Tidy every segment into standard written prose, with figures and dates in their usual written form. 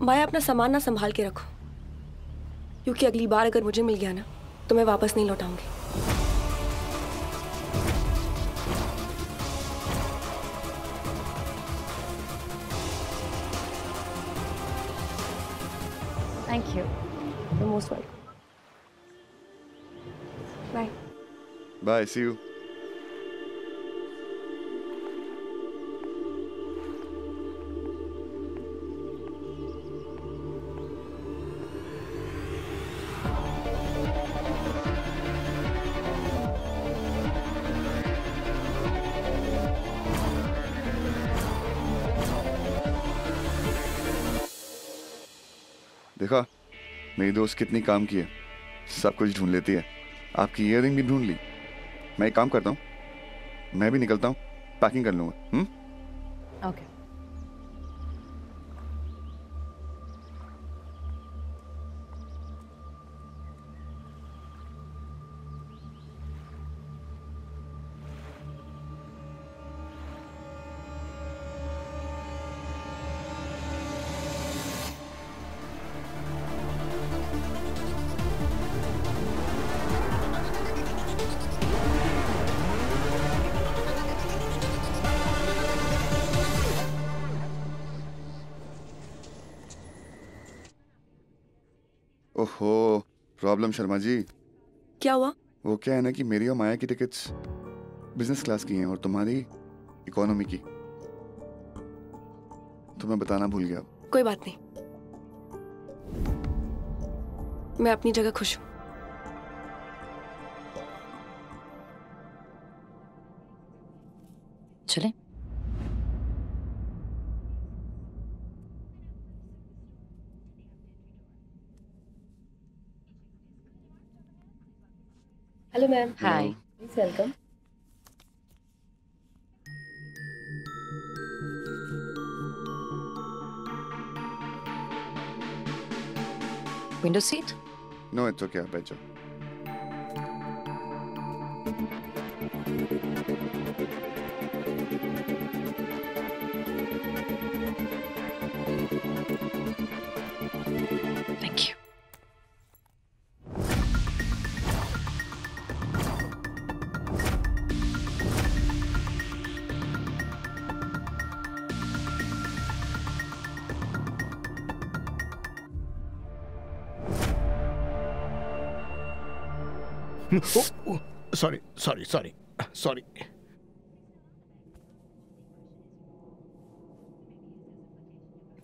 माया, अपना सामान ना संभाल के रखो, क्योंकि अगली बार अगर मुझे मिल गया ना तो मैं वापस नहीं लौटाऊंगी। Thank you. You're most welcome. Bye. Bye. See you. देखा मेरी दोस्त कितनी काम की है, सब कुछ ढूंढ लेती है। आपकी ईयरिंग भी ढूंढ ली। मैं एक काम करता हूँ, मैं भी निकलता हूँ, पैकिंग कर लूँगा। ओके। ओहो, प्रॉब्लम शर्मा जी। क्या हुआ? वो क्या है ना कि मेरी और माया की टिकट्स बिजनेस क्लास की हैं और तुम्हारी इकोनॉमी की। तुम्हें बताना भूल गया। कोई बात नहीं, मैं अपनी जगह खुश हूँ। चलें? Hello ma'am. Hi. Please welcome. Window seat? No it's okay, बैठ जाओ। Thank you. Oh, sorry.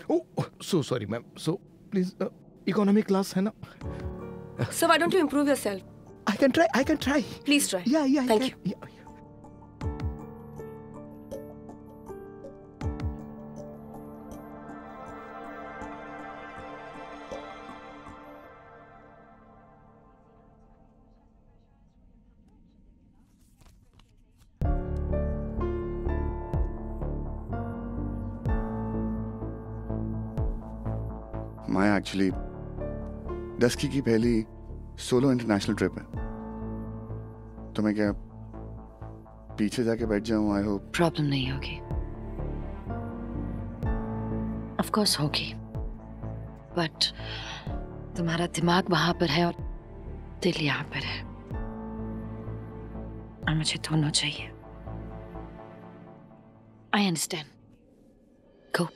Oh, so sorry, ma'am. So, please, economy class है ना? So why don't you improve yourself? I can try. Please try. Yeah. Thank you. Yeah. Maya actually 10 की पहली solo international trip है। तो मैं क्या पीछे जाके बैठ जाऊं? आई होप प्रॉब्लम नहीं होगी। ऑफ कोर्स होगी, बट तुम्हारा दिमाग वहां पर है और दिल यहाँ पर है, और मुझे दोनों चाहिए। I understand. गो।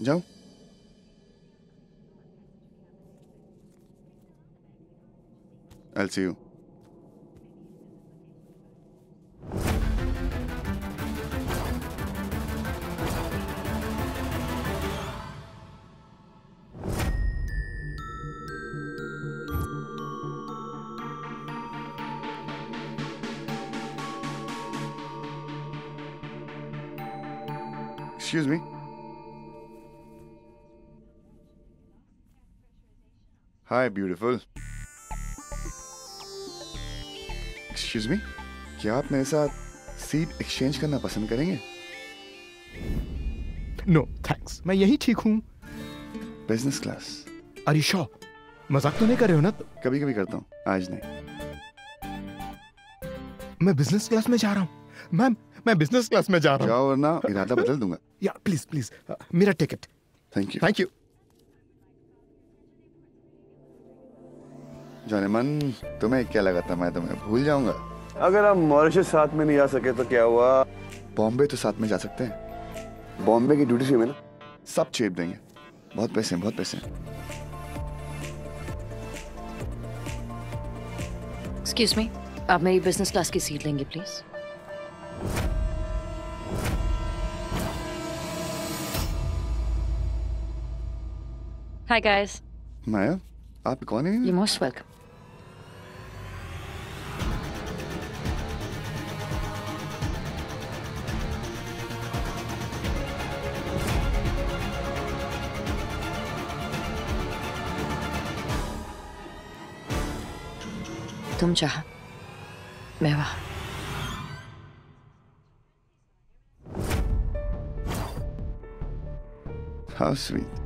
जाऊं? I'll see you. Excuse me. Hi, beautiful. Excuse me, क्या आप मेरे साथ सीट एक्सचेंज करना पसंद करेंगे? No, thanks. मैं यही ठीक हूँ। Business class. Are you sure? मजाक तो नहीं कर रहे हो ना? कभी कभी करता हूँ, आज नहीं। मैं बिजनेस क्लास में जा रहा हूँ। मैम, मैं बिजनेस क्लास में जा रहा हूँ। जाओ वरना इरादा बदल दूंगा। या प्लीज, मेरा ticket. Thank you. Thank you. जाने मन, तुम्हें क्या लगा था मैं तुम्हें भूल जाऊंगा? अगर आप मॉरिशस साथ में नहीं जा सके तो क्या हुआ? बॉम्बे तो साथ में जा सकते हैं। बॉम्बे की ड्यूटी फ्री में ना सब चेप देंगे। बहुत पैसे हैं, बहुत पैसे हैं। एक्सक्यूज मी, आप मेरी बिजनेस क्लास की सीट लेंगे प्लीज? Hi guys. माया, आप कौन है? You most welcome. तुम चाहा मैं वहां। How sweet.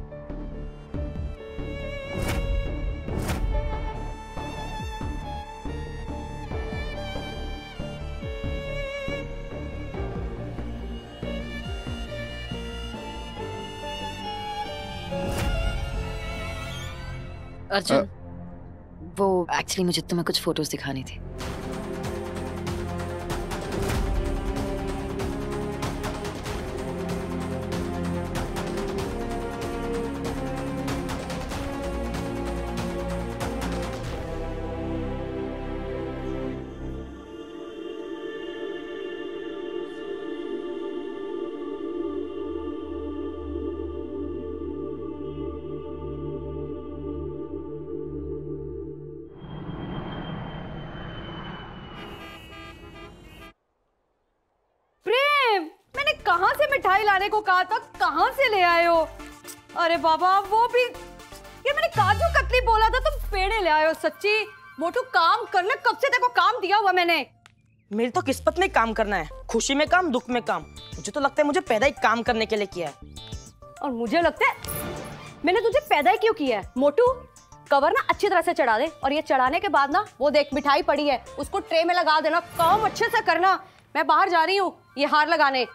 अर्जुन, वो एक्चुअली मुझे तुम्हें कुछ फोटोज दिखानी थी। कहां से मिठाई लाने को कहा था, कहां से ले आए हो? अरे बाबा, वो भी ये मैंने काजू कतली बोला था, तुम पेड़े ले आए हो। सच्ची मोटू, काम कर ले, कब से देखो काम दिया हुआ मैंने। मेरी तो किस्मत में काम करना है, खुशी में काम, दुख में काम। मुझे तो लगता है मुझे पैदा ही काम करने के लिए किया है। और मुझे लगता है मैंने तुझे पैदा ही क्यों किया है। मोटू, कवर ना अच्छी तरह से चढ़ा दे, और ये चढ़ाने के बाद ना वो देख मिठाई पड़ी है, उसको ट्रे में लगा देना। काम अच्छे से करना। मैं बाहर जा रही हूँ ये हार लगाने,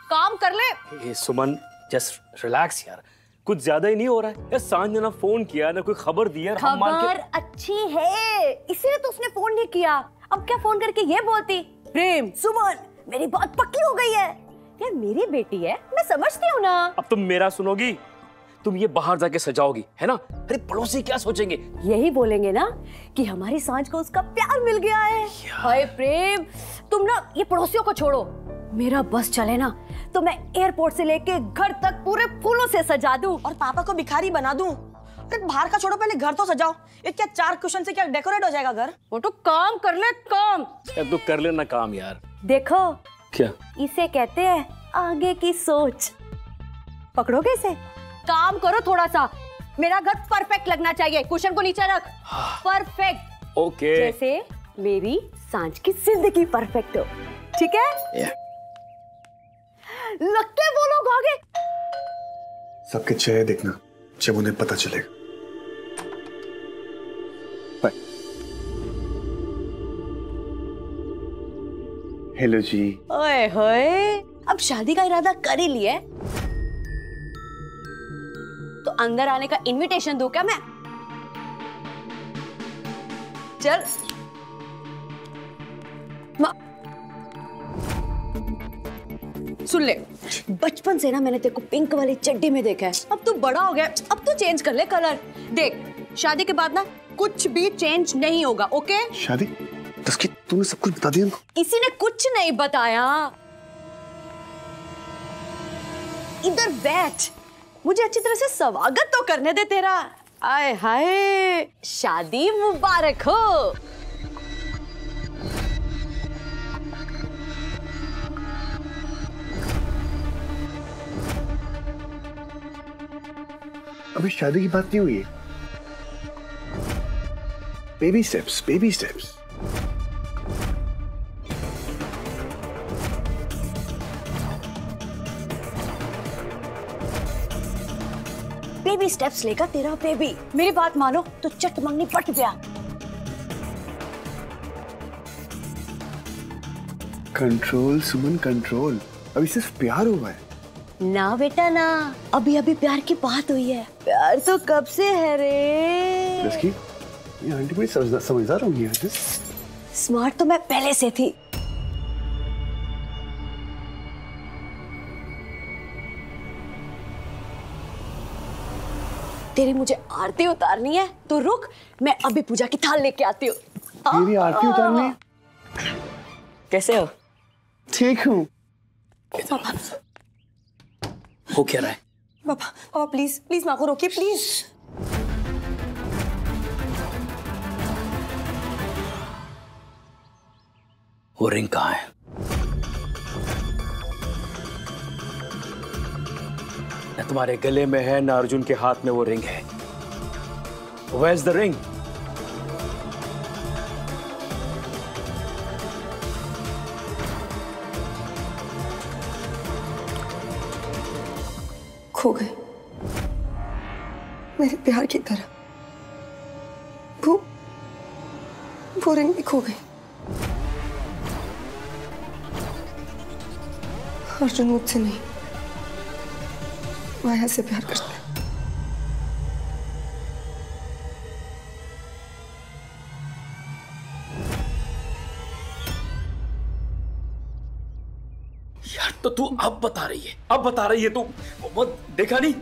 काम कर ले। ये सुमन, जस्ट रिलैक्स यार, कुछ ज्यादा ही नहीं हो रहा है यार। सांझ ने ना फोन किया ना कोई खबर दी है। खबर अच्छी है, इसीलिए तो उसने फोन नहीं किया। अब क्या फोन करके ये बोलती, प्रेम सुमन मेरी बात पक्की हो गई है। यार मेरी बेटी है, मैं समझती हूँ ना। अब तुम मेरा सुनोगी? तुम ये बाहर जाके सजाओगी है ना, अरे पड़ोसी क्या सोचेंगे? यही बोलेंगे ना कि हमारी सांझ को उसका प्यार मिल गया है। हाय प्रेम, तुम ना ये पड़ोसियों को छोड़ो, मेरा बस चले ना तो मैं एयरपोर्ट से लेके घर तक पूरे फूलों से सजा दूं और पापा को भिखारी बना दूं। अरे बाहर का छोड़ो, पहले घर तो सजाओ। ये क्या 4 कुशन से क्या डेकोरेट हो जाएगा घर? वो तो काम कर ले, काम। यार तू कर लेना काम यार। देखो क्या इसे कहते हैं आगे की सोच। पकड़ोगे इसे? काम करो थोड़ा सा। मेरा घर परफेक्ट लगना चाहिए। कुशन को नीचे रख। परफेक्ट। ओके। जैसे मेरी सांझ की जिंदगी परफेक्ट हो, ठीक है? लगते वो लोग आगे। सबके चेहरे देखना जब उन्हें पता चलेगा। हेलो जी। ओए होए, अब शादी का इरादा कर ही लिया, तो अंदर आने का इनविटेशन दूं क्या मैं? चल। सुन ले, बचपन से ना मैंने तेरे को पिंक वाली चड्डी में देखा है। अब तू बड़ा हो गया, अब तू चेंज कर ले कलर। देख, शादी के बाद ना कुछ भी चेंज नहीं होगा, ओके? शादी? तस्की, तूने सब कुछ बता दिया ना? किसी ने कुछ नहीं बताया। इधर बैठ, मुझे अच्छी तरह से स्वागत तो करने दे तेरा। आए हाय, शादी मुबारक हो। अभी शादी की बात नहीं हुई है। Baby steps, baby steps. Baby steps लेगा तेरा बेबी। मेरी बात मानो तो चट मंगनी पट गया। कंट्रोल सुमन, कंट्रोल। अभी सिर्फ प्यार हुआ है ना बेटा ना, अभी अभी प्यार की बात हुई है। प्यार तो कब से है रे। तस्की, ये आंटी बड़ी समझदार होंगी आज। स्मार्ट तो मैं पहले से थी। तेरी मुझे आरती उतारनी है तो रुक, मैं अभी पूजा की थाल लेके आती हूँ। मेरी आरती उतारनी है? कैसे हो? ठीक हूँ। हो क्या रहा है? पापा प्लीज प्लीज माँ को रोकिए प्लीज। वो रिंग कहाँ है? न तुम्हारे गले में है ना अर्जुन के हाथ में वो रिंग है। Where is the ring? खो गए मेरे प्यार की तरह। वो रिंग भी खो गई। अर्जुन मुझसे नहीं, माया से प्यार करता है। यार तो तू अब बता रही है, अब बता रही है तू। वो देखा नहीं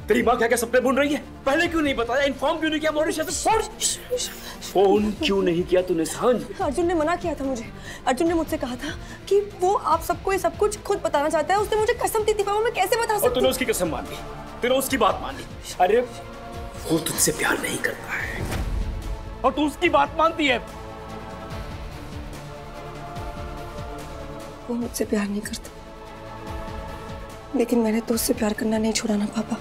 तेरी माँ क्या क्या सपने बुन रही है? पहले क्यों नहीं बताया? इन्फॉर्म क्यों नहीं किया मॉरिशस? फोन क्यों नहीं किया तूने सांझ? अर्जुन ने मना किया था मुझे। अर्जुन ने मुझसे कहा था कि वो आप सबको ये सब कुछ खुद बताना चाहता है। उसने मुझे कसम दी थी पापा, मैं कैसे बता सकती हूँ? तूने उसकी कसम मान ली, तूने उसकी बात मान ली। अरे वो तुझसे प्यार नहीं करता है और तू उसकी बात मानती है। वो मुझसे प्यार नहीं करता, लेकिन मैंने तो उससे प्यार करना नहीं छोड़ा ना पापा।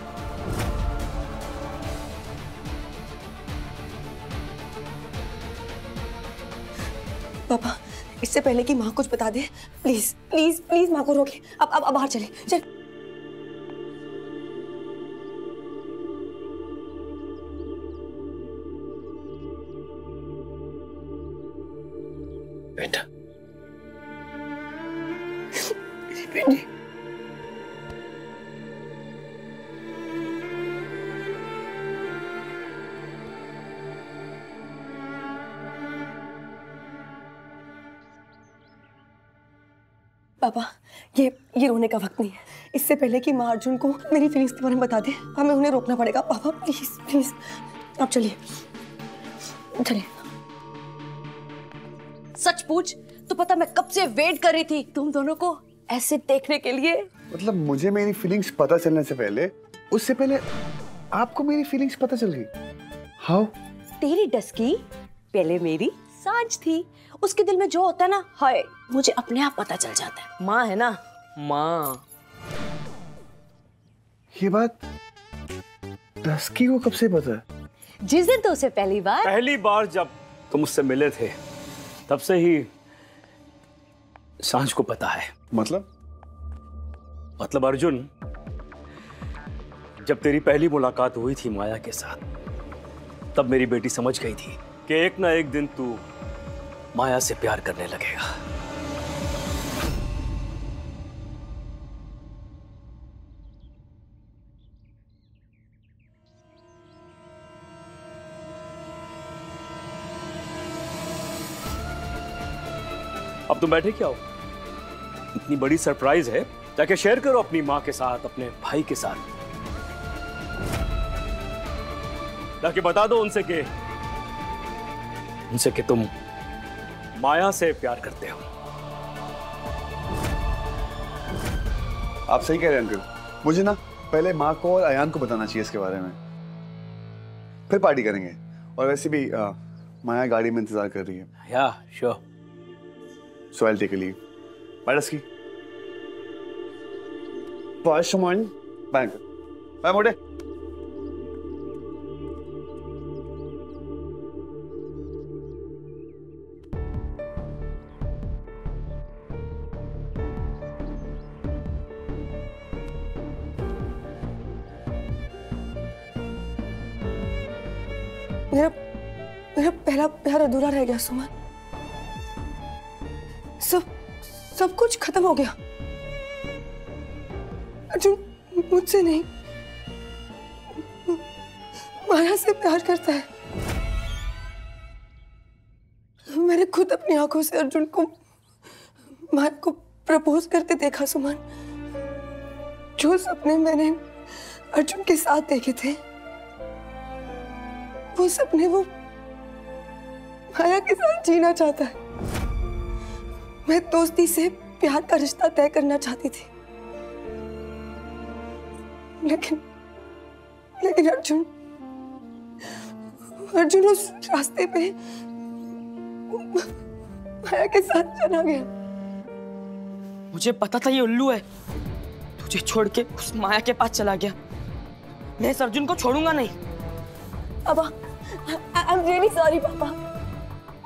पापा इससे पहले कि माँ कुछ बता दे, प्लीज प्लीज प्लीज माँ को रोके। अब बाहर चले चल। बेटा बेटी पापा ये रोने का वक्त नहीं है। इससे पहले कि माँ अर्जुन को मेरी फीलिंग्स के बारे में बता दे, हमें उन्हें रोकना पड़ेगा। पापा प्लीज प्लीज आप चलिए चलिए। सच पूछ तो पता मैं कब से वेट कर रही थी तुम दोनों को ऐसे देखने के लिए। मतलब मुझे मेरी फीलिंग्स पता चलने से पहले, उससे पहले आपको मेरी फीलिंग्स पता चल गई। हाउ? तेरी डस्की पहले मेरी सांझ थी, उसके दिल में जो होता है ना, हाय मुझे अपने आप पता चल जाता है। माँ है ना, माँ। ये बात डस्की को कब से पता है? जिस दिन तो उसे पहली बार जब तुम मुझसे मिले थे तब से ही सांझ को पता है। मतलब अर्जुन, जब तेरी पहली मुलाकात हुई थी माया के साथ, तब मेरी बेटी समझ गई थी कि एक ना एक दिन तू माया से प्यार करने लगेगा। अब तुम बैठे क्या हो? इतनी बड़ी सरप्राइज है, जाके शेयर करो अपनी माँ के साथ, अपने भाई के साथ। जाके बता दो उनसे कि तुम माया से प्यार करते हो। आप सही कह रहे हैं अंकल। मुझे ना पहले माँ को और अयान को बताना चाहिए इसके बारे में, फिर पार्टी करेंगे। और वैसे भी माया गाड़ी में इंतजार कर रही है। या sure. So I'll take a leave. Bye, Dusky. Bye, Shuman. Bye, Uncle. Bye, Mode. मेरा पहला प्यार अधूरा रह गया सुमन। सब कुछ खत्म हो गया। अर्जुन मुझसे नहीं, माया से प्यार करता है। अपनी आंखों से अर्जुन को माया को प्रपोज करते देखा सुमन। जो सपने मैंने अर्जुन के साथ देखे थे वो सपने वो माया के साथ जीना चाहता है। मैं दोस्ती से प्यार का रिश्ता तय करना चाहती थी, लेकिन अर्जुन उस रास्ते पे माया के साथ चला गया। मुझे पता था ये उल्लू है, तुझे छोड़ के उस माया के पास चला गया। मैं इस अर्जुन को छोड़ूंगा नहीं। पापा, आई एम रियली सॉरी पापा,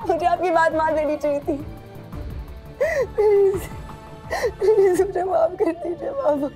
मुझे आपकी बात मान लेनी चाहिए थी। प्लीज मुझे माफ कर दीजिए पापा।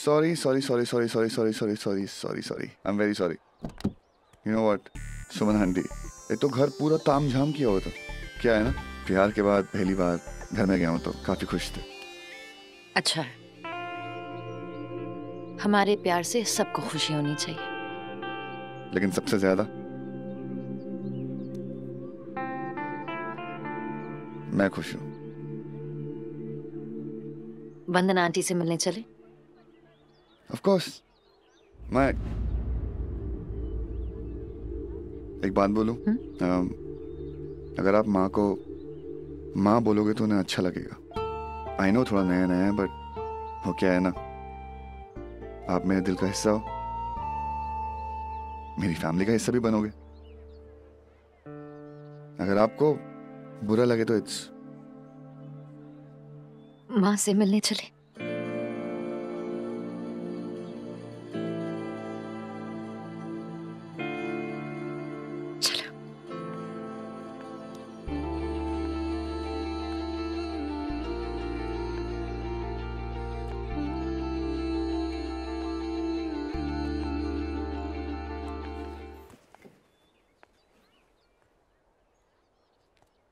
Sorry. I'm very sorry. You know what? Suman aunty, ये तो घर पूरा ताम झाम किया हुआ था। क्या है ना, प्यार के बाद पहली बार घर में गया हूँ तो काफी खुश थे। अच्छा है, हमारे प्यार से सबको खुशी होनी चाहिए। लेकिन सबसे ज्यादा मैं खुश हूँ। वंदना आंटी से मिलने चले? Of course, मैं एक बात बोलूं? अगर आप माँ को माँ बोलोगे तो उन्हें अच्छा लगेगा। आई नो थोड़ा नया नया है, बट वो क्या है ना, आप मेरे दिल का हिस्सा हो, मेरी फैमिली का हिस्सा भी बनोगे। अगर आपको बुरा लगे तो इट्स। माँ से मिलने चले?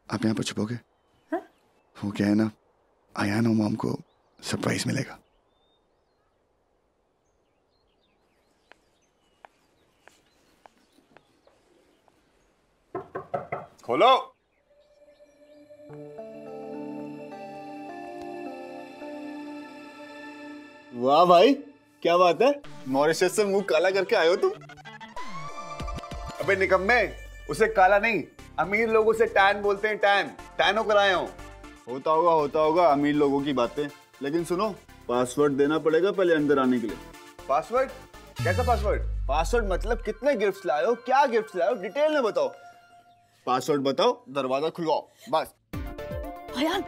आप यहाँ पर छुपोगे? वो क्या है ना, आयान और मॉम को सरप्राइज मिलेगा। खोलो। वाह भाई, क्या बात है, मॉरिशस से मुंह काला करके आए हो तुम। अबे निकम्मे, उसे काला नहीं, अमीर लोगों से टैन बोलते हैं। टैन होकर आया हूँ। होता होगा अमीर लोगों की बातें, लेकिन सुनो, पासवर्ड देना पड़ेगा पहले अंदर आने के लिए। पासवर्ड? कैसा पासवर्ड? पासवर्ड मतलब कितने गिफ्ट्स लाए हो, क्या गिफ्ट्स लाए हो, डिटेल में बताओ। पासवर्ड बताओ, दरवाजा खुलवाओ, बस। अयान,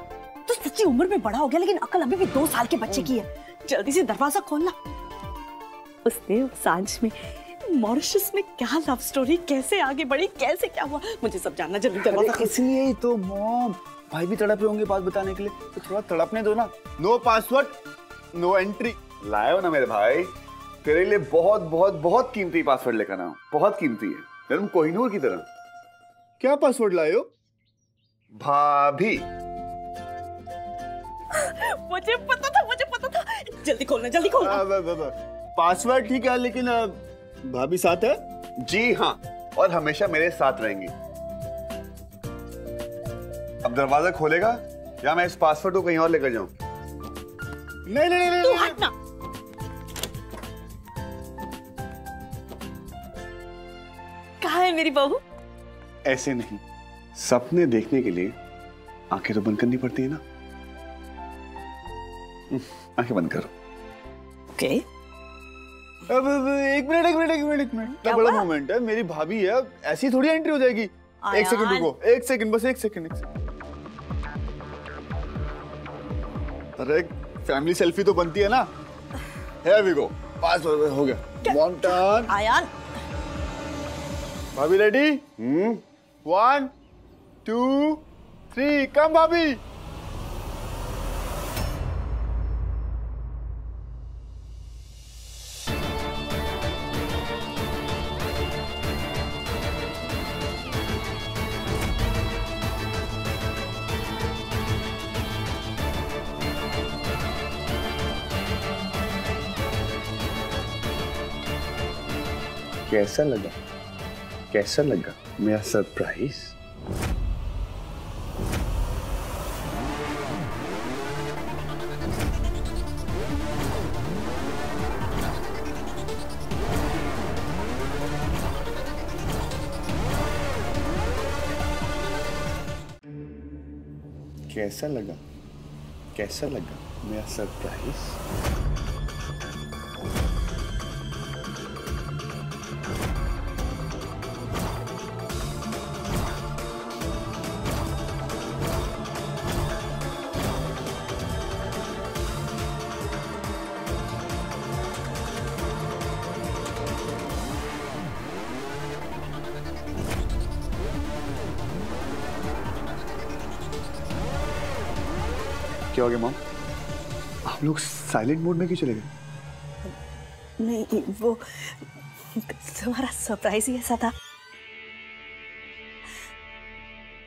तू सच्ची उम्र में बड़ा हो गया, लेकिन अकल अभी भी 2 साल के बच्चे की है। जल्दी से दरवाजा खोलना। उसने सांझ में मॉरिशस में क्या लव स्टोरी, कैसे आगे बढ़ी, कैसे क्या हुआ, मुझे सब जानना जरूरी। दरवाजा इसलिए ही तो मॉम, भाई भी तड़प रहे होंगे बात बताने के लिए, तो थोड़ा तड़पने दो ना। No password, no entry. लाए हो ना मेरे भाई, तेरे लिए बहुत बहुत बहुत कीमती पासवर्ड लेकर आया हूं। बहुत कीमती है, एकदम कोहिनूर की तरह। क्या पासवर्ड लाए हो? भाभी। मुझे पता था। जल्दी खोलना। पासवर्ड ठीक है, लेकिन भाभी साथ है? जी हाँ, और हमेशा मेरे साथ रहेंगी। अब दरवाजा खोलेगा या मैं इस पासवर्ड को कहीं और लेकर जाऊं? नहीं, तू हटना। कहाँ है मेरी बहू? ऐसे नहीं, सपने देखने के लिए आंखें तो बंद करनी पड़ती है ना। आंखें बंद करो। ओके। अब एक मिनट, क्या बड़ा मोमेंट है, मेरी भाभी है, ऐसी थोड़ी एंट्री हो जाएगी। एक सेकंड रुको, एक सेकंड, बस एक सेकंड। अरे फैमिली सेल्फी तो बनती है ना। Here we go, पास हो गया। One turn। आयान, भाभी रेडी? 1 2 3, कम भाभी। कैसा लगा मेरा सरप्राइज? कैसा लगा मेरा सरप्राइज? क्या हो गया मॉम? आप लोग साइलेंट मोड में क्यों चले गए? नहीं वो तुम्हारा सरप्राइज ही ऐसा था।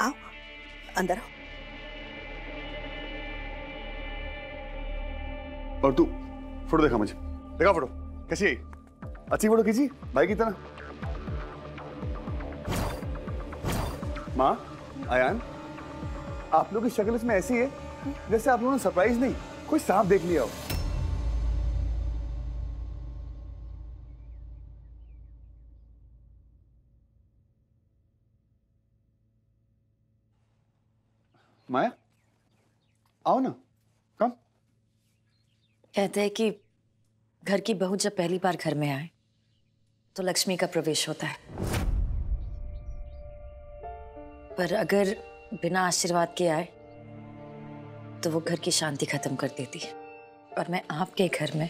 आओ अंदर आओ। और तू फोटो देखा मुझे, देखा फोटो कैसी है? अच्छी फोटो खींची भाई की तरह। माँ, आयान, आप लोग की शक्ल इसमें ऐसी है जैसे आप लोगों ने सरप्राइज नहीं, कोई सांप देख लिया हो। माया, आओ ना, कम। कहते हैं कि घर की बहू जब पहली बार घर में आए तो लक्ष्मी का प्रवेश होता है, पर अगर बिना आशीर्वाद के आए तो वो घर की शांति खत्म कर देती है। और मैं आपके घर में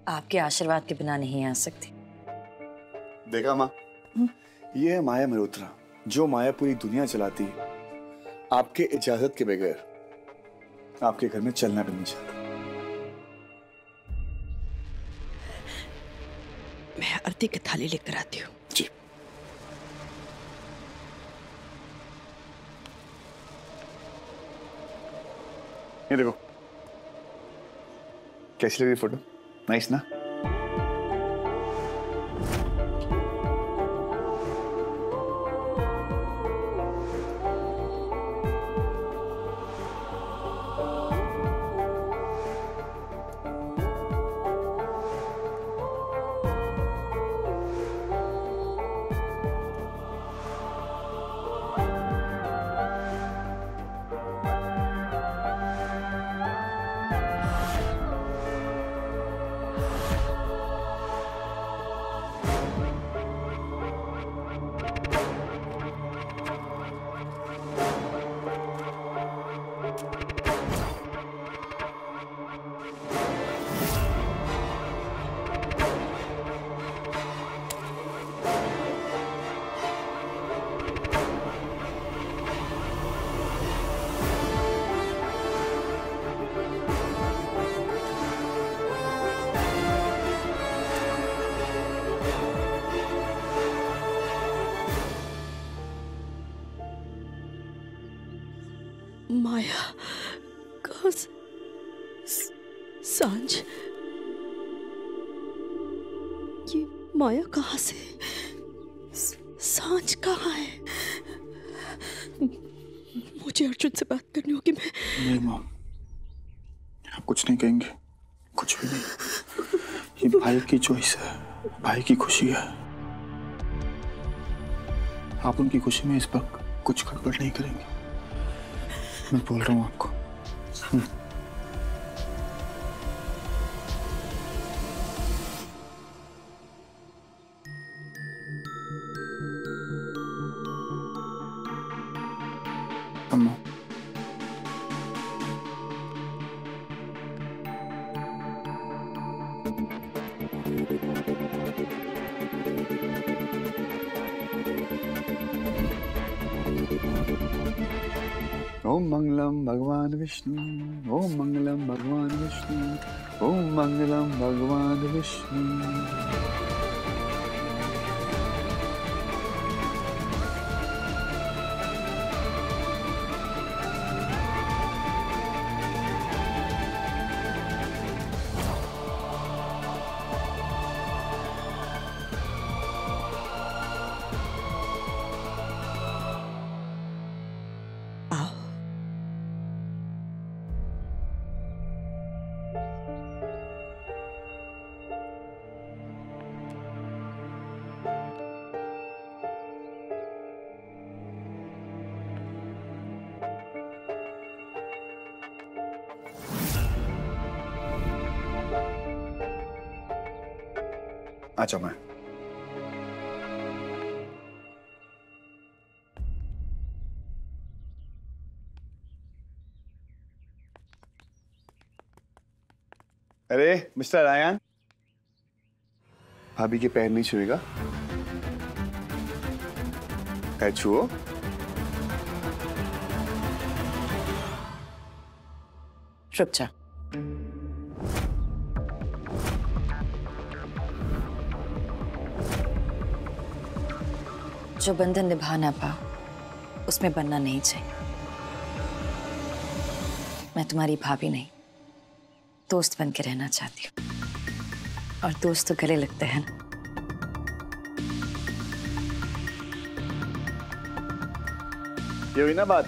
आपके आशीर्वाद के बिना नहीं आ सकती। देखा माँ, ये है माया मल्होत्रा, जो माया पूरी दुनिया चलाती है, आपके इजाजत के बगैर आपके घर में चलना भी नहीं चाहता। मैं आरती की थाली लेकर आती हूँ। जी। ये देखो, कैसी लग रही फोटो? नाइस ना? माया कहाँ से? सांझ, ये माया कहाँ से? सांझ कहाँ है? मुझे अर्जुन से बात करनी होगी। मैं नहीं माँ, आप कुछ नहीं कहेंगे, कुछ भी नहीं। ये भाई की चॉइस है, भाई की खुशी है। आप उनकी खुशी में इस वक्त कुछ गड़बड़ नहीं करेंगे, मैं बोल रहा हूँ आपको। अम्मा, ओम मंगलम भगवान विष्णु, ओम मंगलम भगवान विष्णु, ओम मंगलम भगवान विष्णु। अच्छा मैं अरे मिस्टर आयान, भाभी के पैर नहीं छुएगा? पैर छुओ। रुक जा। जो बंधन निभा ना पाओ उसमें बनना नहीं चाहिए। मैं तुम्हारी भाभी नहीं, दोस्त बन के रहना चाहती हूँ, और दोस्त तो गले लगते हैं ना। ये हुई ना बात,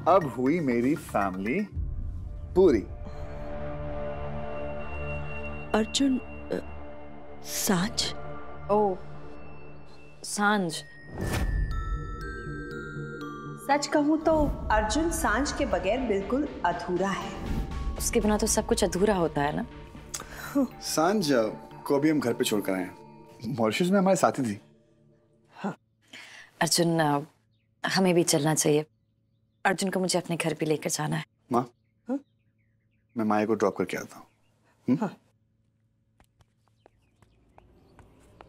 अब हुई मेरी फैमिली पूरी। अर्जुन सांझ? ओ सांझ। सच कहूं तो अर्जुन सांझ के बगैर बिल्कुल अधूरा है। उसके बिना तो सब कुछ अधूरा होता है ना। सांझ को भी हम घर पे छोड़कर आए हैं, मॉरिशस में हमारे साथी थी। अर्जुन हमें भी चलना चाहिए। अर्जुन को मुझे अपने घर भी लेकर जाना है। माँ, मैं माया को ड्रॉप करके आता हूँ।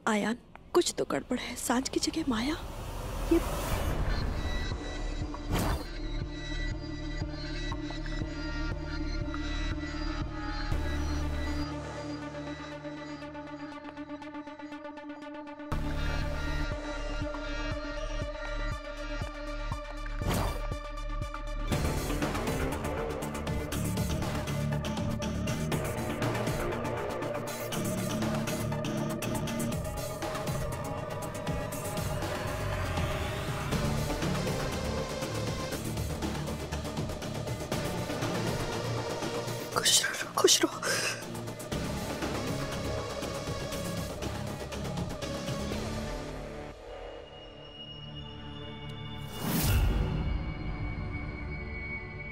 आयान, कुछ तो गड़बड़ है। सांझ की जगह माया? ये खुश रहो।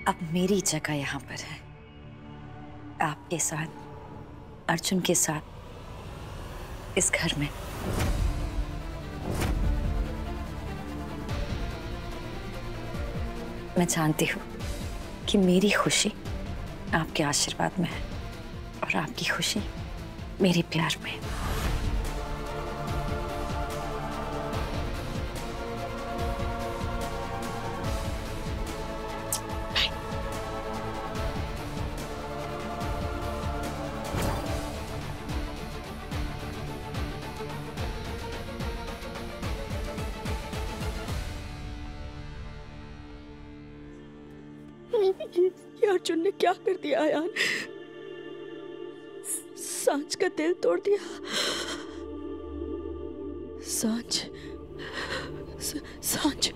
अब मेरी जगह यहाँ पर है, आपके साथ, अर्जुन के साथ, इस घर में। मैं जानती हूँ कि मेरी खुशी आपके आशीर्वाद में है, और आपकी खुशी मेरे प्यार में। ये अर्जुन ने क्या कर दिया यार? सांझ का दिल तोड़ दिया। सांझ, सांझ।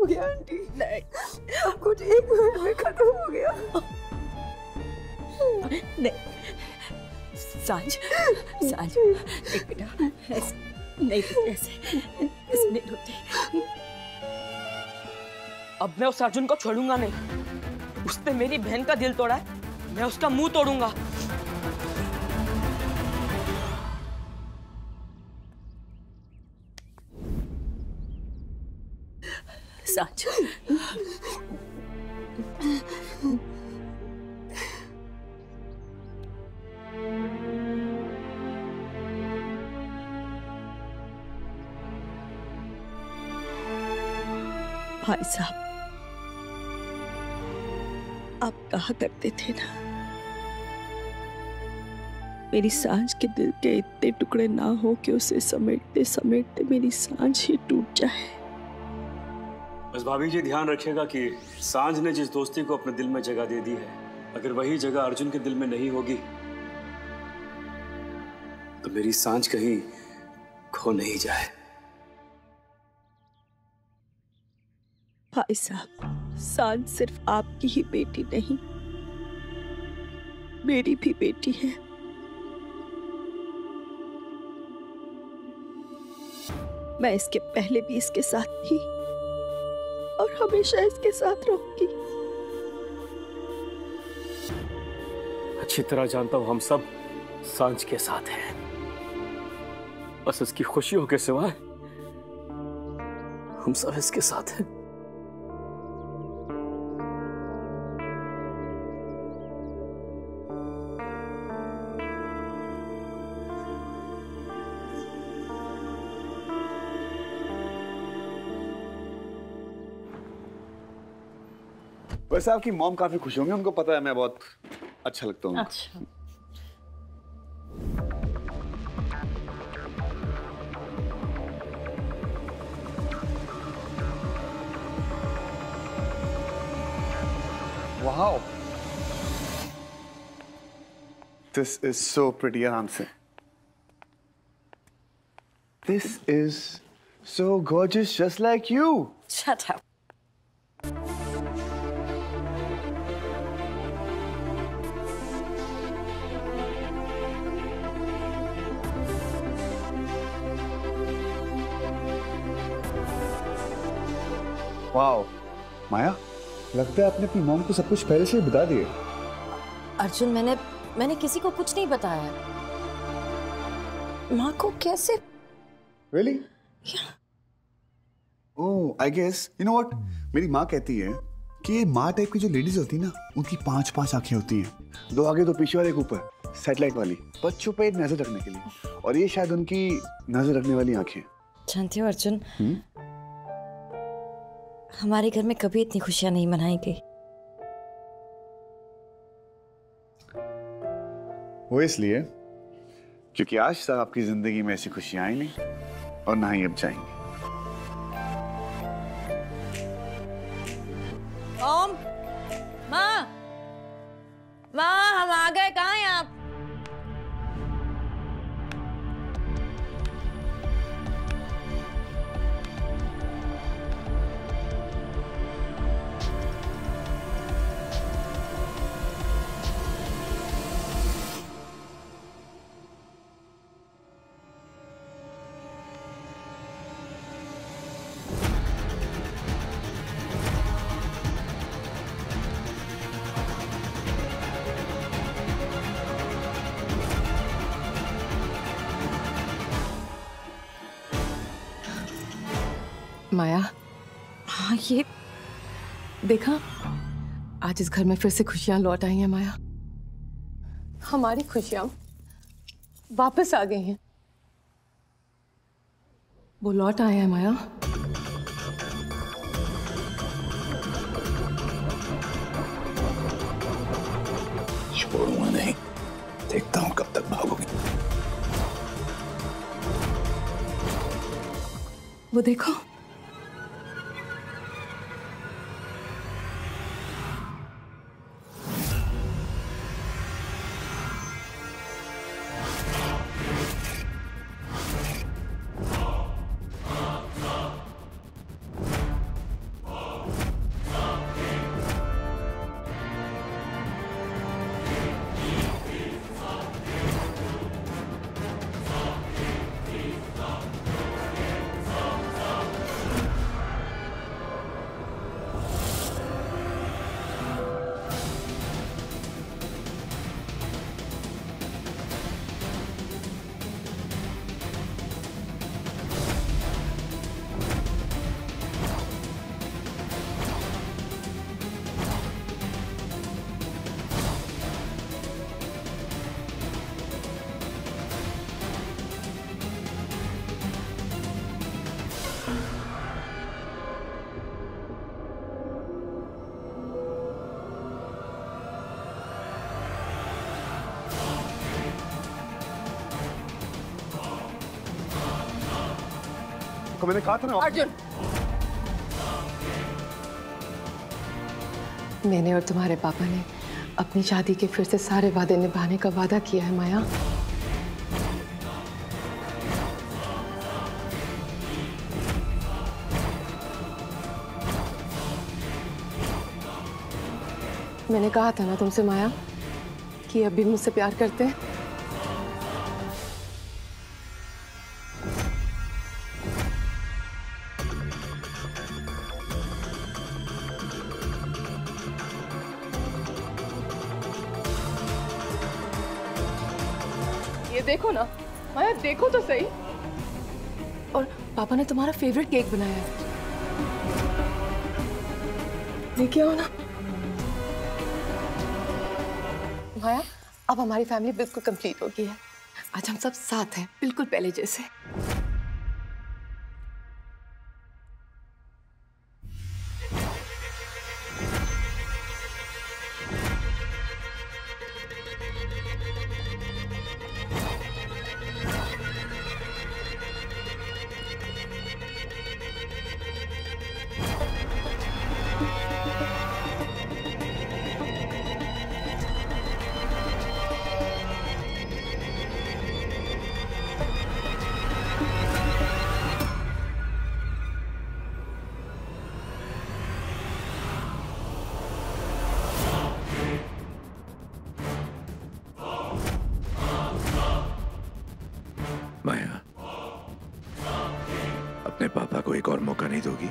गया आंटी। नहीं, कुछ एक मिनट में खत्म हो गया। नहीं सांझ, सांझ एक मिनट, नहीं ऐसे नहीं होते। अब मैं उस अर्जुन को छोड़ूंगा नहीं। उसने मेरी बहन का दिल तोड़ा है, मैं उसका मुंह तोड़ूंगा। सांझ, भाई साहब, आप कहा करते थे ना, मेरी सांझ के दिल के इतने टुकड़े ना हो कि उसे समेटते समेटते मेरी सांझ ही टूट जाए। बस भाभी जी ध्यान रखिएगा कि सांझ ने जिस दोस्ती को अपने दिल में जगह दे दी है, अगर वही जगह अर्जुन के दिल में नहीं होगी तो मेरी सांझ कहीं खो नहीं जाए। भाई साहब, सांझ सिर्फ आपकी ही बेटी नहीं, मेरी भी बेटी है। मैं इसके पहले भी इसके साथ थी और हमेशा इसके साथ रहूंगी। अच्छी तरह जानता हूं हम सब सांझ के साथ हैं। बस इसकी खुशियों के सिवाय हम सब इसके साथ हैं। वैसे आपकी मॉम काफी खुश होंगे, उनको पता है मैं बहुत अच्छा लगता हूँ। अच्छा, Wow, this is so pretty, आराम से। This is so gorgeous, just like you. Shut up. Wow, माया, लगता है आपने अपनी मॉम को सब कुछ पहले से ही बता दिए। अर्जुन, मैंने किसी को कुछ नहीं बताया। माँ को कैसे? Really? Oh, I guess, you know what? मेरी माँ कहती है कि ये माँ टाइप की जो लेडीज होती है ना, उनकी 5-5 आंखें होती हैं, 2 आगे 2 पीछे और एक ऊपर, सैटेलाइट वाली, बच्चों पे नजर रखने के लिए। और ये शायद उनकी नजर रखने वाली आंखें। जानते हो अर्जुन, हमारे घर में कभी इतनी खुशियां नहीं मनाई गई। वो इसलिए क्योंकि आज तक आपकी जिंदगी में ऐसी खुशियां आई नहीं और ना ही अब जाएंगी। ओम, माँ, हम आ गए। कहाँ हैं आप? माया, हाँ ये देखा, आज इस घर में फिर से खुशियां लौट आई हैं माया। हमारी खुशियां वापस आ गई हैं। वो लौट आए हैं माया। छोड़ूंगा नहीं, देखता हूँ कब तक भागोगी। वो देखो, आपको मैंने कहा था ना। अर्जुन, मैंने और तुम्हारे पापा ने अपनी शादी के फिर से सारे वादे निभाने का वादा किया है माया। मैंने कहा था ना तुमसे माया कि अभी मुझसे प्यार करते हैं। ये देखो ना माया, देखो तो सही। और पापा ने तुम्हारा फेवरेट केक बनाया है, लेके आओ ना। माया, अब हमारी फैमिली बिल्कुल कंप्लीट हो गई है। आज हम सब साथ हैं, बिल्कुल पहले जैसे। माया, अपने पापा को एक और मौका नहीं दोगी?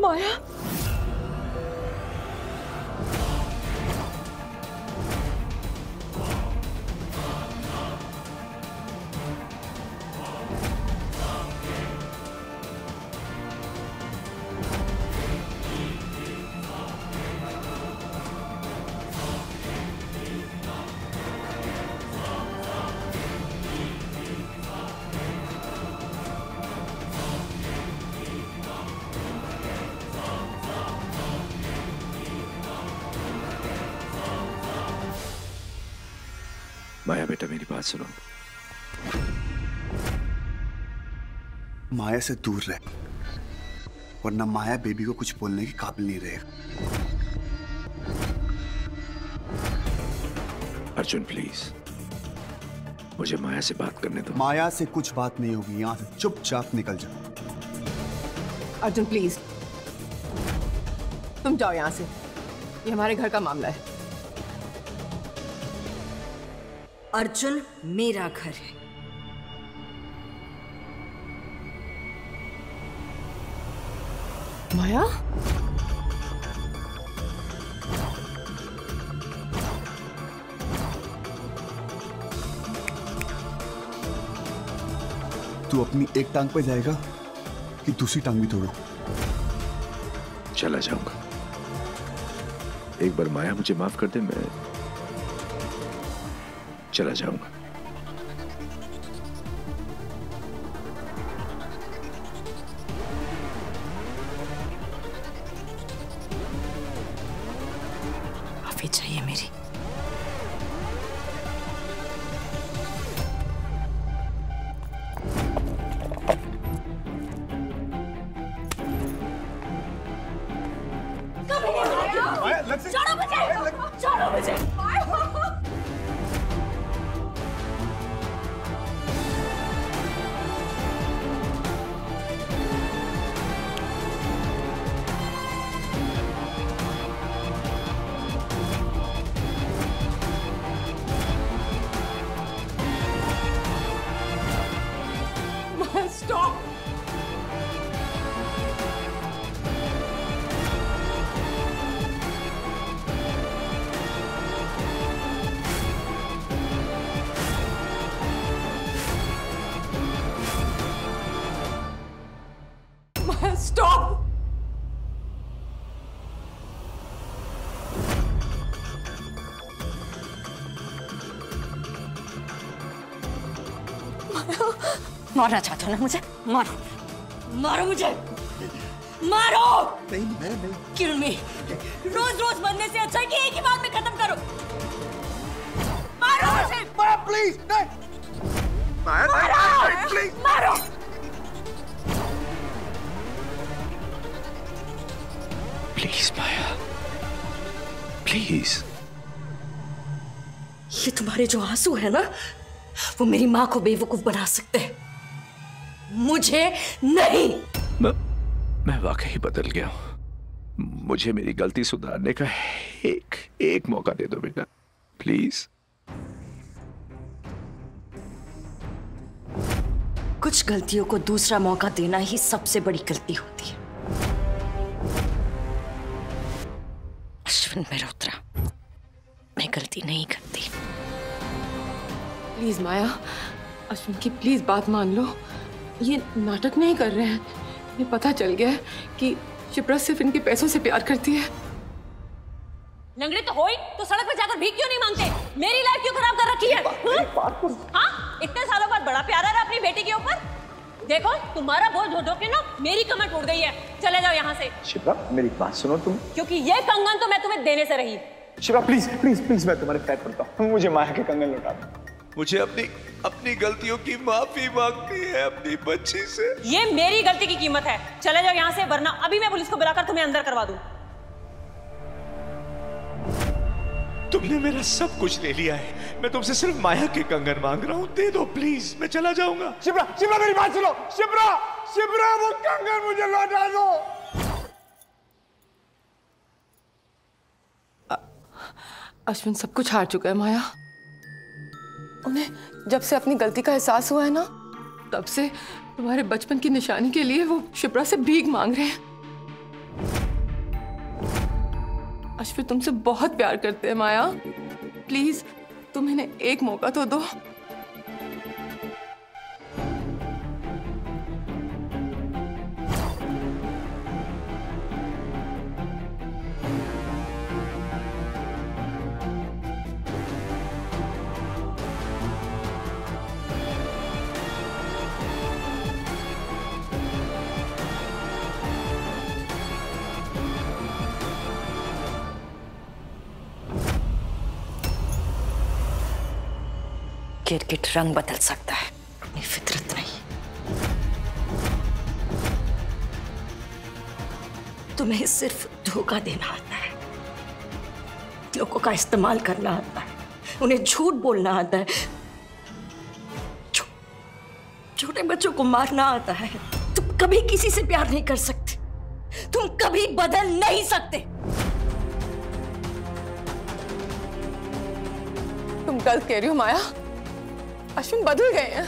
माया, माया बेटा, मेरी बात सुनो। माया से दूर रहे, वरना माया बेबी को कुछ बोलने के काबिल नहीं रहेगा। अर्जुन प्लीज, मुझे माया से बात करने दो। माया से कुछ बात नहीं होगी, यहां से चुपचाप निकल जाओ। अर्जुन प्लीज, तुम जाओ यहाँ से। ये हमारे घर का मामला है। अर्जुन मेरा घर है। माया, तू अपनी एक टांग पे जाएगा कि दूसरी टांग भी तोड़ो? चला जाऊंगा। एक बार माया मुझे माफ कर दे, मैं चला जाऊंगा। माफी चाहिए मेरी। छोड़ो मुझे। स्टॉप। मारना चाहते हो ना मुझे? मारो, मारो मुझे, मारो। नहीं, मैं नहीं। किल मी। रोज रोज मरने से अच्छा है कि एक ही बात में खत्म करो। मारो मुझे। माया प्लीज, नहीं। माया प्लीज, मारो। Please Maya, please. ये तुम्हारे जो आंसू है ना, वो मेरी माँ को बेवकूफ बना सकते हैं, मुझे नहीं। मैं वाकई बदल गया हूं। मुझे मेरी गलती सुधारने का एक मौका दे दो बेटा, प्लीज। कुछ गलतियों को दूसरा मौका देना ही सबसे बड़ी गलती होती है। अश्विन मेहरोत्रा, मैं गलती नहीं करती। प्लीज माया, अश्विन की प्लीज बात मान लो। ये नाटक नहीं कर रहे हैं। ये पता चल गया है कि शिप्रा सिर्फ इनके पैसों से प्यार करती है। लंगड़े तो हो ही, तो सड़क पे जाकर भीख क्यों नहीं मांगते? मेरी लाइफ क्यों खराब कर रखी है? हाँ, इतने सालों बाद बड़ा प्यार आ रहा है अपनी बेटी के ऊपर। देखो, तुम्हारा बोझ ढो ढो के ना मेरी कमर टूट गई है। चले जाओ यहाँ से। शिप्रा, मेरी बात सुनो तुम। क्योंकि ये कंगन तो मैं तुम्हें देने से रही। शिप्रा प्लीज प्लीज प्लीज, मैं तुम्हारे पैर पड़ता हूँ, मुझे माया के कंगन लौटा दो। मुझे अपनी गलतियों की माफी मांगनी है अपनी बच्ची से। ये मेरी गलती की कीमत है। चले जाओ यहाँ से, वरना अभी मैं पुलिस को बुलाकर तुम्हें अंदर करवा दूं। तुमने मेरा सब कुछ ले लिया है। मैं तुमसे सिर्फ माया के कंगन मांग रहा हूँ, दे दो प्लीज, मैं चला जाऊंगा। शिप्रा, शिप्रा मेरी बात सुनो। शिप्रा, शिप्रा वो कंगन मुझे लौटा दो। अश्विन सब कुछ हार चुका है माया। उन्हें जब से अपनी गलती का एहसास हुआ है ना, तब से तुम्हारे बचपन की निशानी के लिए वो शिप्रा से भीख मांग रहे हैं। अश्विन तुमसे बहुत प्यार करते हैं माया। प्लीज तुम इन्हें एक मौका तो दो। गिरगिट रंग बदल सकता है, अपनी फितरत नहीं। तुम्हें सिर्फ धोखा देना आता है, लोगों का इस्तेमाल करना आता है, उन्हें झूठ बोलना आता है, छोटे बच्चों को मारना आता है। तुम कभी किसी से प्यार नहीं कर सकते, तुम कभी बदल नहीं सकते। तुम गलत कह रही हो माया। अश्विन बदल गए हैं।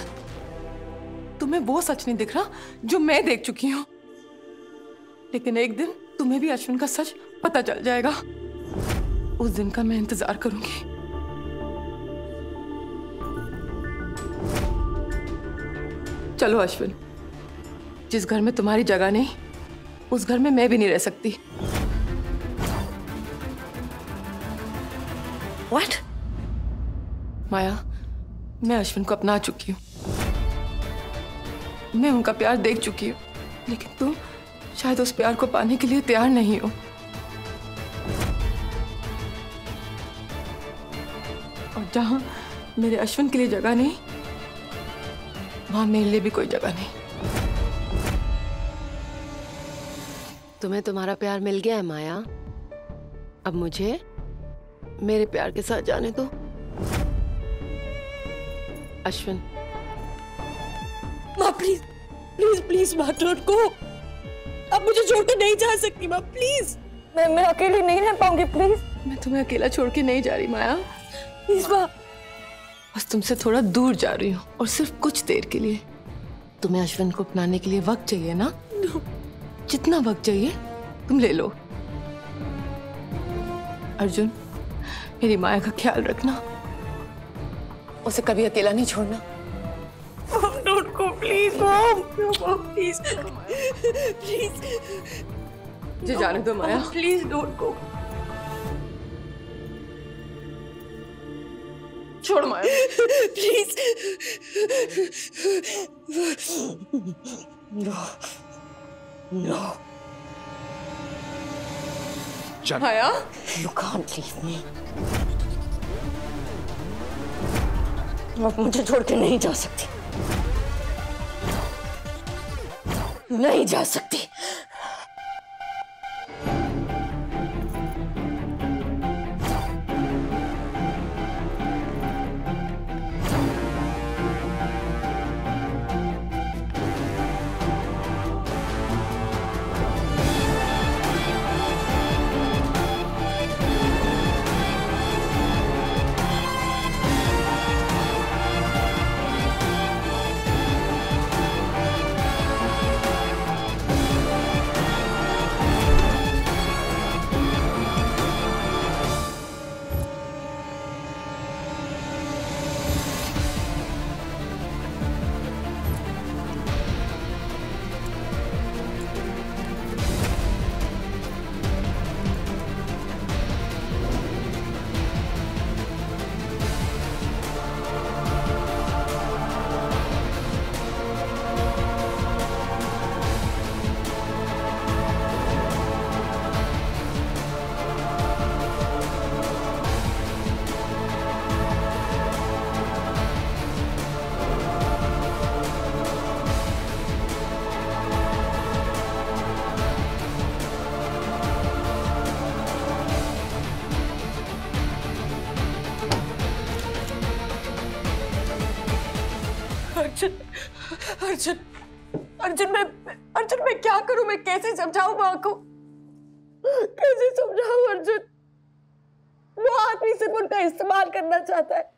तुम्हें वो सच नहीं दिख रहा जो मैं देख चुकी हूं, लेकिन एक दिन तुम्हें भी अश्विन का सच पता चल जाएगा। उस दिन का मैं इंतजार करूंगी। चलो अश्विन, जिस घर में तुम्हारी जगह नहीं, उस घर में मैं भी नहीं रह सकती। What? माया, मैं अश्विन को अपना चुकी हूँ। मैं उनका प्यार देख चुकी हूँ, लेकिन तुम शायद उस प्यार को पाने के लिए तैयार नहीं हो। और जहां मेरे अश्विन के लिए जगह नहीं, वहां मेरे लिए भी कोई जगह नहीं। तुम्हें तुम्हारा प्यार मिल गया है माया। अब मुझे मेरे प्यार के साथ जाने दो। अश्विन, माँ प्लीज प्लीज प्लीज माँ, डोंट गो। अब मुझे छोड़कर नहीं जा सकती माँ, प्लीज। मैं अकेली नहीं रह पाऊंगी, प्लीज। मैं तुम्हें अकेला छोड़ के नहीं जा रही माया, प्लीज माँ। बस तुमसे थोड़ा दूर जा रही हूँ, और सिर्फ कुछ देर के लिए। तुम्हें अश्विन को अपनाने के लिए वक्त चाहिए ना? जितना वक्त चाहिए तुम ले लो। अर्जुन, मेरी माया का ख्याल रखना, उसे कभी अकेला नहीं छोड़ना। Don't go please mom, please please. मुझे जाने दो माया, प्लीज डोंट गो। छोड़ Maya. Please. Maya, You can't leave me. आप मुझे छोड़ के नहीं जा सकती, नहीं जा सकती। अर्जुन, अर्जुन मैं क्या करूं? मैं कैसे समझाऊं माँ को? कैसे समझाऊं अर्जुन? वो आदमी सिर्फ उनका इस्तेमाल करना चाहता है।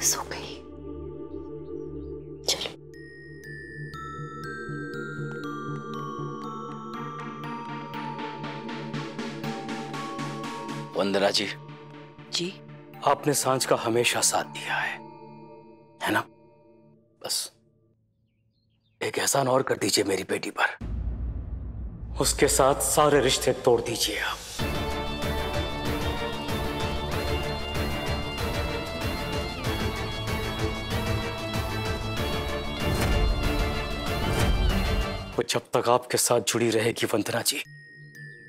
सो गई। चलो। वंदना जी, जी? आपने सांझ का हमेशा साथ दिया है ना? बस एक एहसान और कर दीजिए मेरी बेटी पर। उसके साथ सारे रिश्ते तोड़ दीजिए आप। वो जब तक आपके साथ जुड़ी रहेगी वंदना जी,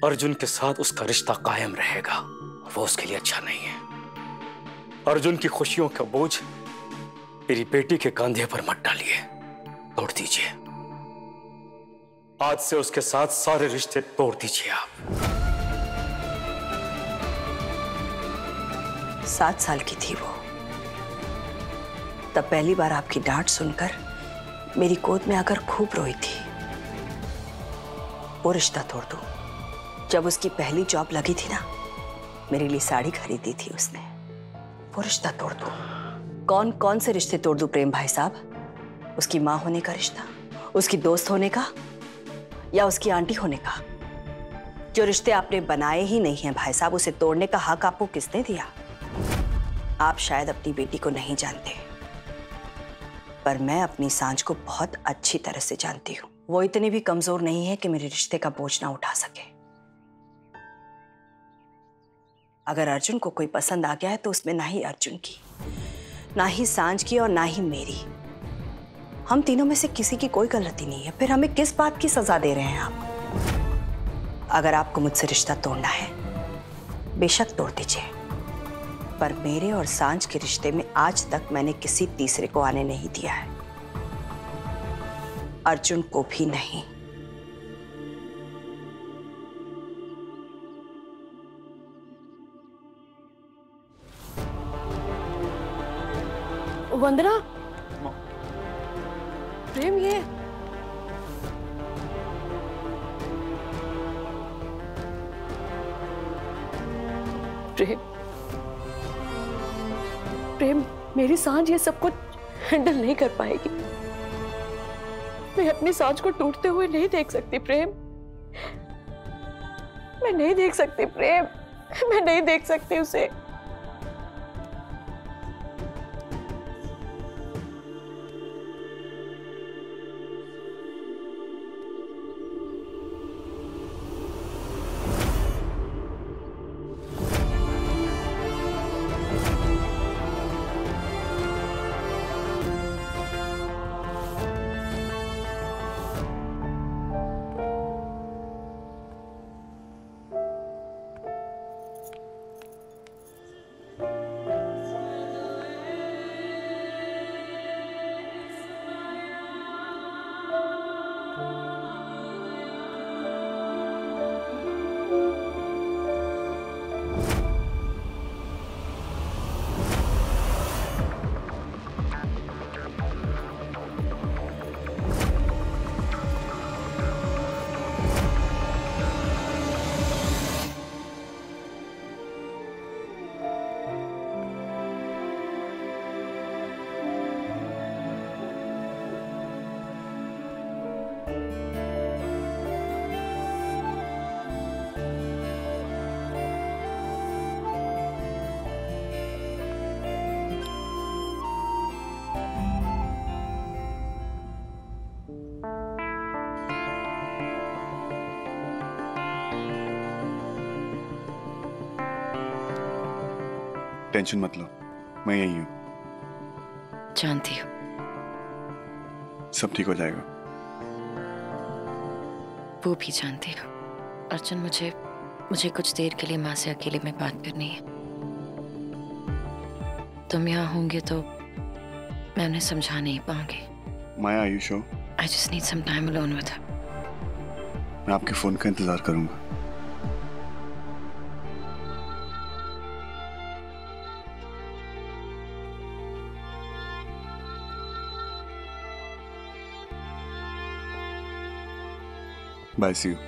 अर्जुन के साथ उसका रिश्ता कायम रहेगा। वो उसके लिए अच्छा नहीं है। अर्जुन की खुशियों का बोझ मेरी बेटी के कंधे पर मत डालिए, तोड़ दीजिए। आज से उसके साथ सारे रिश्ते तोड़ दीजिए आप। 7 साल की थी वो, तब पहली बार आपकी डांट सुनकर मेरी गोद में आकर खूब रोई थी। वो रिश्ता तोड़ दूं? जब उसकी पहली जॉब लगी थी ना, मेरे लिए साड़ी खरीदी थी उसने। वो रिश्ता तोड़ दूं? कौन कौन से रिश्ते तोड़ दूं प्रेम भाई साहब? उसकी माँ होने का रिश्ता, उसकी दोस्त होने का, या उसकी आंटी होने का? जो रिश्ते आपने बनाए ही नहीं हैं भाई साहब, उसे तोड़ने का हक आपको किसने दिया? आप शायद अपनी बेटी को नहीं जानते, पर मैं अपनी सांझ को बहुत अच्छी तरह से जानती हूँ। वो इतनी भी कमजोर नहीं है कि मेरे रिश्ते का बोझ ना उठा सके। अगर अर्जुन को कोई पसंद आ गया है तो उसमें ना ही अर्जुन की, ना ही सांझ की और ना ही मेरी। हम तीनों में से किसी की कोई गलती नहीं है। फिर हमें किस बात की सजा दे रहे हैं आप? अगर आपको मुझसे रिश्ता तोड़ना है, बेशक तोड़ दीजिए, पर मेरे और सांझ के रिश्ते में आज तक मैंने किसी तीसरे को आने नहीं दिया है, अर्जुन को भी नहीं। वंदना, प्रेम, ये प्रेम, मेरी सांझ ये सब कुछ हैंडल नहीं कर पाएगी। मैं अपनी सांस को टूटते हुए नहीं देख सकती प्रेम। मैं नहीं देख सकती प्रेम, मैं नहीं देख सकती उसे। टेंशन मत लो, मैं यही हूँ। जानती हूँ। सब ठीक हो जाएगा। वो भी जानती हूँ। अर्जुन, मुझे कुछ देर के लिए माँ से अकेले में बात करनी है। तुम यहाँ होंगे तो मैं उन्हें समझा नहीं पाऊंगी। माया, are you sure? I just need some time alone with her. मैं आपके फोन का इंतजार करूंगा। Bye, see you.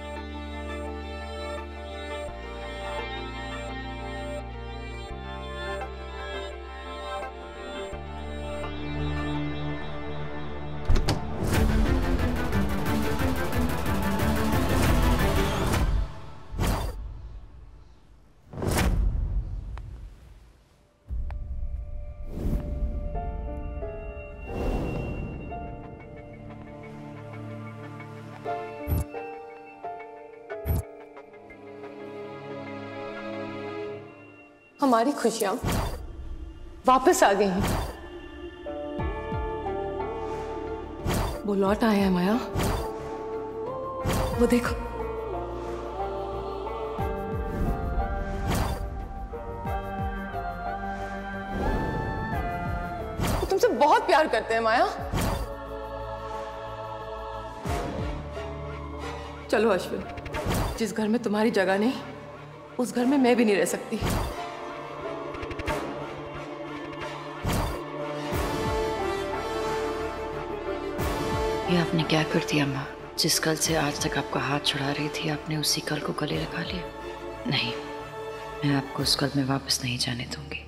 हमारी खुशियां वापस आ गई हैं। वो लौट आए हैं माया, वो देखो। वो तुमसे बहुत प्यार करते हैं माया। चलो अश्विन, जिस घर में तुम्हारी जगह नहीं, उस घर में मैं भी नहीं रह सकती। ये आपने क्या कर दिया माँ? जिस कल से आज तक आपका हाथ छुड़ा रही थी, आपने उसी कल को गले लगा लिया। नहीं, मैं आपको उस कल में वापस नहीं जाने दूंगी।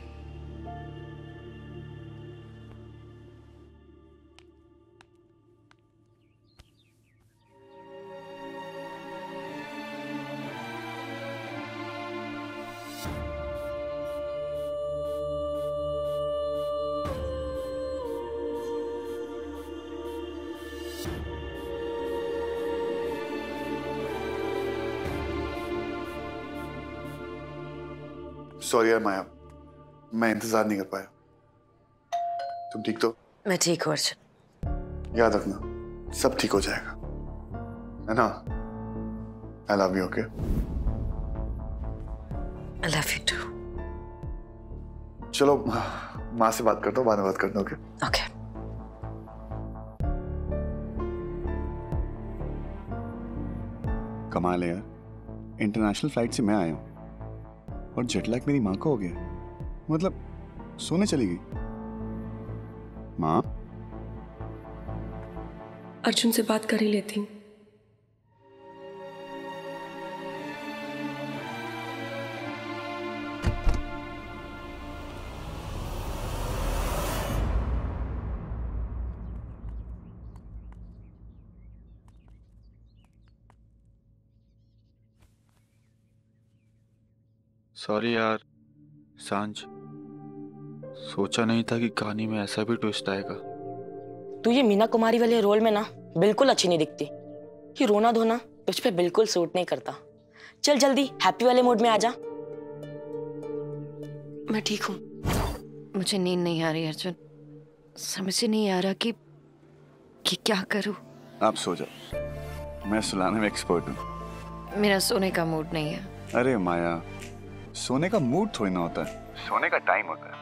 सॉरी यार माया, मैं इंतजार नहीं कर पाया। तुम ठीक तो? मैं ठीक हूँ अर्जुन। याद रखना, सब ठीक हो जाएगा, है ना? I love you. Okay? I love you too. चलो माँ से बात करता हूँ, बाद में बात करता हूँ। ओके? ओके। कमाल है यार, इंटरनेशनल फ्लाइट से मैं आया हूँ और जेट लैग मेरी माँ को हो गया। मतलब सोने चली गई। माँ, अर्जुन से बात कर ही लेती हूँ। सॉरी यार सांझ, सोचा नहीं था कि कहानी में ऐसा भी ट्विस्ट आएगा। तू ये मीना कुमारी वाले रोल में ना बिल्कुल अच्छी नहीं दिखती। ये रोना धोना तुझ पे बिल्कुल सूट नहीं करता। चल जल्दी हैप्पी वाले मूड में आ जा। मैं ठीक हूँ। मुझे नींद नहीं आ रही अर्जुन, समझ नहीं आ रहा कि क्या करूँ। आप सो जाओ, मैं सुलाने में एक्सपर्ट हूँ। मेरा सोने का मूड नहीं है। अरे माया, सोने का मूड थोड़ी ना होता है, सोने का टाइम होता है।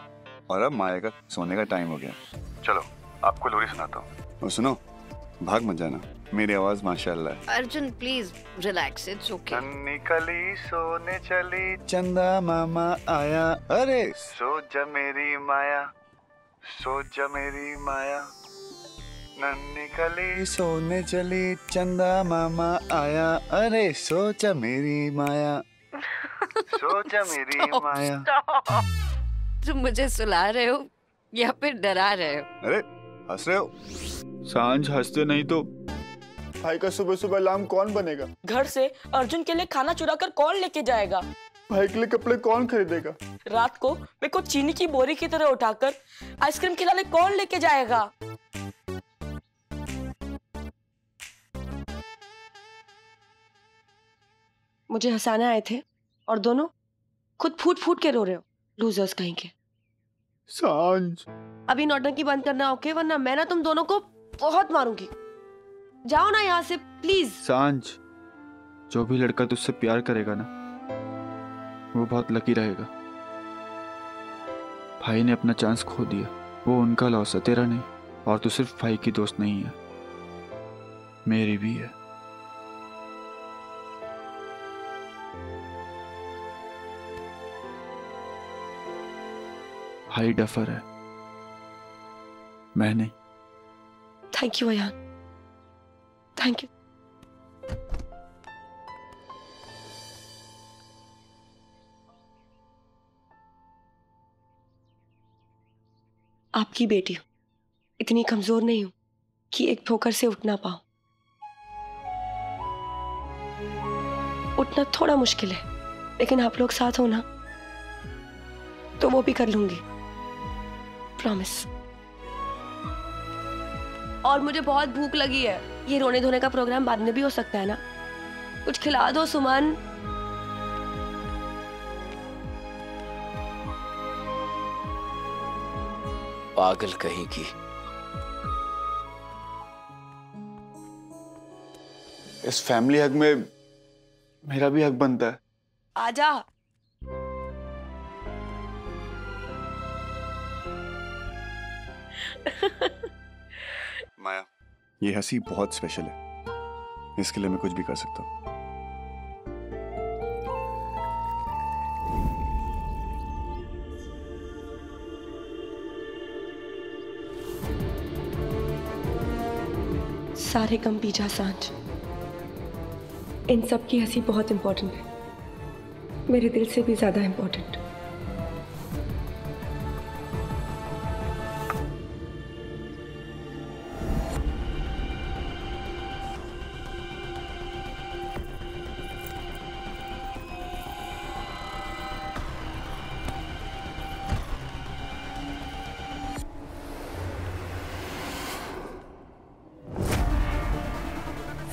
और अब माया का सोने का टाइम हो गया। चलो आपको लोरी सुनाता हूँ। और सुनो, भाग मत जाना, मेरी आवाज माशाल्लाह है। Arjun please relax, it's okay. निकली सोने चली, चंदा मामा आया, अरे सो जा मेरी माया, सो जा मेरी माया। निकली सोने चली, चंदा मामा आया, अरे सो जा मेरी माया, सो जा मेरी माया। तुम मुझे सुला रहे हो या फिर डरा रहे हो? अरे हंस रहे हो? सांझ हंसते नहीं तो भाई का सुबह सुबह अलार्म कौन बनेगा? घर से अर्जुन के लिए खाना चुरा कर कौन लेके जाएगा? भाई के लिए कपड़े कौन खरीदेगा? रात को मेरे को चीनी की बोरी की तरह उठाकर आइसक्रीम खिलाने कौन लेके जाएगा? मुझे हंसाने आए थे और दोनों खुद फूट फूट के रो रहे हो, लूजर्स कहीं के। सांझ अभी नौटंकी बंद करना ओके, वरना मैं ना तुम दोनों को बहुत मारूंगी। जाओ ना यहाँ से प्लीज। सांझ, जो भी लड़का तुझसे प्यार करेगा ना वो बहुत लकी रहेगा। भाई ने अपना चांस खो दिया, वो उनका लॉस है, तेरा नहीं। और तू सिर्फ भाई की दोस्त नहीं है, मेरी भी है। भाई डफर है, मैं नहीं। Thank you Ayaan, thank you. आपकी बेटी हूं, इतनी कमजोर नहीं हूं कि एक ठोकर से उठ ना पाऊं। उठना थोड़ा मुश्किल है, लेकिन आप लोग साथ हो ना तो वो भी कर लूंगी, प्रॉमिस। और मुझे बहुत भूख लगी है। ये रोने धोने का प्रोग्राम बाद में भी हो सकता है ना? कुछ खिला दो सुमन। पागल कहीं की। इस फैमिली हक में मेरा भी हक बनता है। आजा। माया, ये हंसी बहुत स्पेशल है, इसके लिए मैं कुछ भी कर सकता हूँ। सारे गम पी जा सांझ, इन सब की हंसी बहुत इंपॉर्टेंट है, मेरे दिल से भी ज्यादा इंपॉर्टेंट।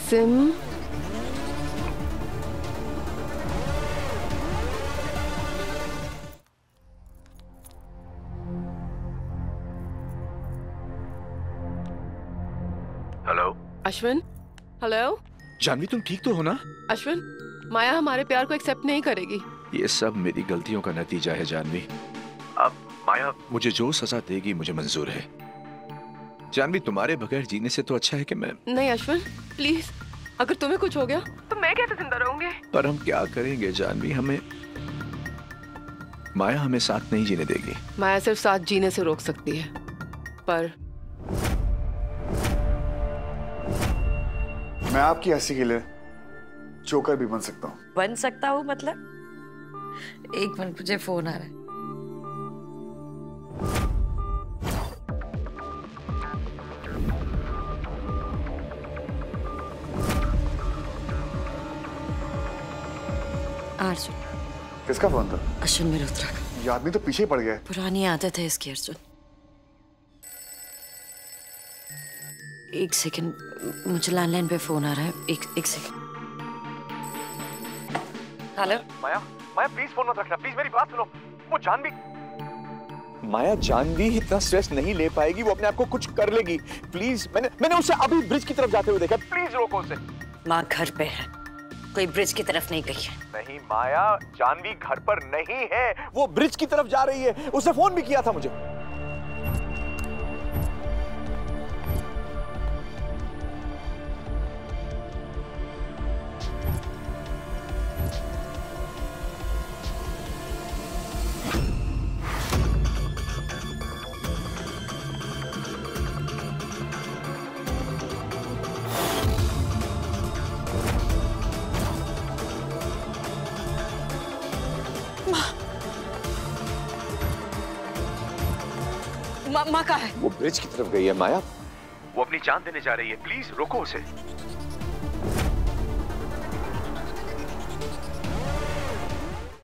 सिम, हेलो अश्विन। हेलो जानवी, तुम ठीक तो हो ना? अश्विन, माया हमारे प्यार को एक्सेप्ट नहीं करेगी। ये सब मेरी गलतियों का नतीजा है जानवी। अब माया मुझे जो सजा देगी मुझे मंजूर है। जानवी, तुम्हारे बगैर जीने से तो अच्छा है कि मैं। नहीं अश्विन प्लीज, अगर तुम्हें कुछ हो गया तो मैं कैसे जिंदा रहूंगी? पर हम क्या करेंगे जानवी, माया हमें साथ नहीं जीने देगी। माया सिर्फ साथ जीने से रोक सकती है, पर मैं आपकी हंसी के लिए जोकर भी बन सकता हूँ। बन सकता हूँ मतलब? एक मिनट, मुझे फोन आ रहा है। अर्जुन, किसका फोन था? अर्जुन मल्होत्रा का। ये आदमी तो पीछे ही पड़ गया है। पुरानी आदत है इसकी अर्जुन। एक सेकंड, मुझे लैंडलाइन पे फोन आ रहा है। एक second. Hello Maya, Maya please phone मत रखना, प्लीज मेरी बात सुनो। वो जानवी, माया जानवी इतना स्ट्रेस नहीं ले पाएगी, वो अपने आप को कुछ कर लेगी। प्लीज, मैंने उसे अभी ब्रिज की तरफ जाते हुए देखा, प्लीज रोको उसे। माँ घर पे है, कोई ब्रिज की तरफ नहीं गई है। नहीं माया, जानवी घर पर नहीं है, वो ब्रिज की तरफ जा रही है। उसने फोन भी किया था मुझे। माँ कहाँ है? वो ब्रिज की तरफ गई है माया, वो अपनी जान देने जा रही है, प्लीज रोको उसे।